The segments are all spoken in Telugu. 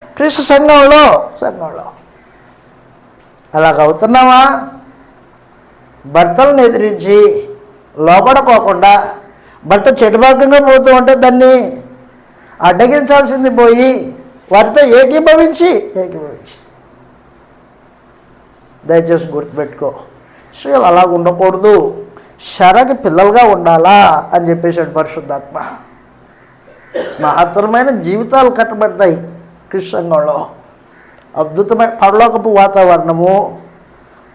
క్రీస్తు సంఘంలో అలాగ అవుతున్నావా? భర్తలను ఎదిరించి లోపడుకోకుండా భర్త చెడుమార్గంగా పోతూ ఉంటే దాన్ని అడ్డగించాల్సింది పోయి వారితో ఏకీభవించి దయచేసి గుర్తుపెట్టుకో, స్త్రీలు అలాగ ఉండకూడదు, శరకి పిల్లలుగా ఉండాలా అని చెప్పేసాడు పరిశుద్ధాత్మ. మహత్తరమైన జీవితాలు కట్టబడతాయి క్రీస్తు సంఘంలో. అద్భుతమైన పరలోకపు వాతావరణము,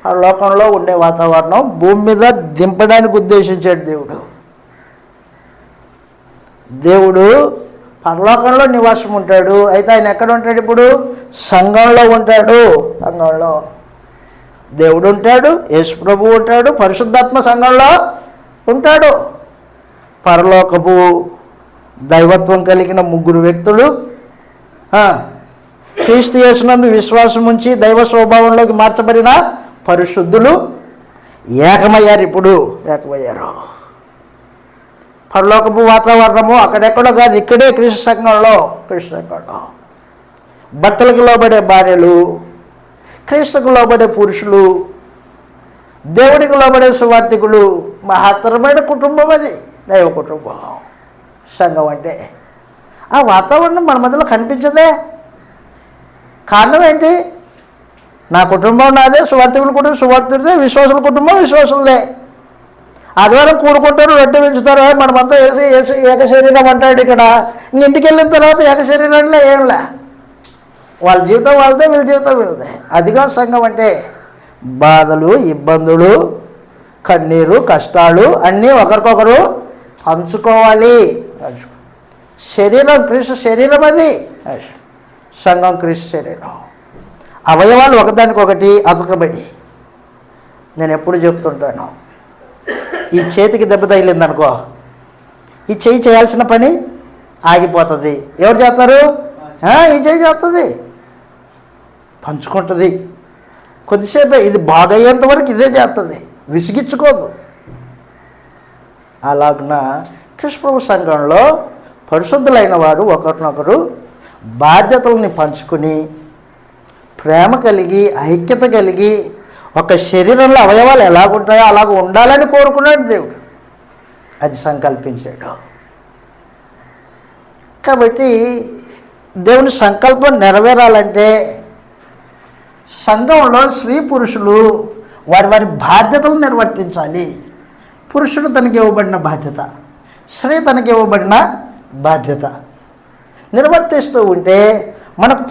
పరలోకంలో ఉండే వాతావరణం భూమి మీద దింపడానికి ఉద్దేశించాడు దేవుడు పరలోకంలో నివాసం ఉంటాడు. అయితే ఆయన ఎక్కడ ఉంటాడు? ఇప్పుడు సంఘంలో ఉంటాడు. సంఘంలో దేవుడు ఉంటాడు, యేసు ప్రభువు ఉంటాడు, పరిశుద్ధాత్మ సంఘంలో ఉంటాడు. పరలోకపు దైవత్వం కలిగిన ముగ్గురు వ్యక్తులు క్రీస్తు యేసునందు విశ్వాసం ఉంచి దైవ స్వభావంలోకి మార్చబడిన పరిశుద్ధులు ఏకమయ్యారు. ఇప్పుడు ఏకమయ్యారు. పరలోకపు వాతావరణము అక్కడెక్కడో కాదు, ఇక్కడే క్రీస్తు సంఘంలో. భర్తలకు లోబడే భార్యలు, క్రీస్తుకు లోబడే పురుషులు, దేవుడికి లోబడే సువార్థికులు. మహత్తరమైన కుటుంబం అది, దైవ కుటుంబం సంఘం అంటే. ఆ వాతావరణం మన మధ్యలో కనిపించదే. కారణం ఏంటి? నా కుటుంబం నాదే, సువార్థికుల కుటుంబం సువార్థుడిదే, విశ్వాసుల కుటుంబం విశ్వాసులదే. ఆదివారం కూడుకుంటారు, రొట్టె పెంచుతారు, మనమంతా ఏక శరీరం అంటాడు. ఇక్కడ ఇంటికి వెళ్ళిన తర్వాత ఏక శరీరంలో ఏంలే, వాళ్ళ జీవితం వాళ్ళదే, వీళ్ళ జీవితం వీళ్ళదే. అదిగా సంఘం అంటే. బాధలు, ఇబ్బందులు, కన్నీరు, కష్టాలు అన్నీ ఒకరికొకరు పంచుకోవాలి. శరీరం క్రీస్తు శరీరం, అది సంఘం క్రీస్తు శరీరం. అవయవాలు ఒకదానికొకటి అతకబడి. నేను ఎప్పుడు చెప్తుంటాను, ఈ చేతికి దెబ్బ తగిలిందనుకో, ఈ చెయ్యి చేయాల్సిన పని ఆగిపోతుంది. ఎవరు చేస్తారు? ఈ చెయ్యి చేస్తుంది, పంచుకుంటుంది. కొద్దిసేపే, ఇది బాగయ్యేంత వరకు ఇదే చేస్తుంది, విసిగించుకోదు. అలాగున కృష్ణ సంఘంలో పరిశుద్ధులైన వారు ఒకరినొకరు బాధ్యతలని పంచుకుని ప్రేమ కలిగి ఐక్యత కలిగి ఒక శరీరంలో అవయవాలు ఎలాగుంటాయో అలాగ ఉండాలని కోరుకున్నాడు దేవుడు. అది సంకల్పించాడు. కాబట్టి దేవుని సంకల్పం నెరవేరాలంటే సంఘంలో స్త్రీ పురుషులు వారి వారి బాధ్యతలు నిర్వర్తించాలి. పురుషుడు తనకి ఇవ్వబడిన బాధ్యత, స్త్రీ తనకి ఇవ్వబడిన బాధ్యత నిర్వర్తిస్తూ ఉంటే మనకు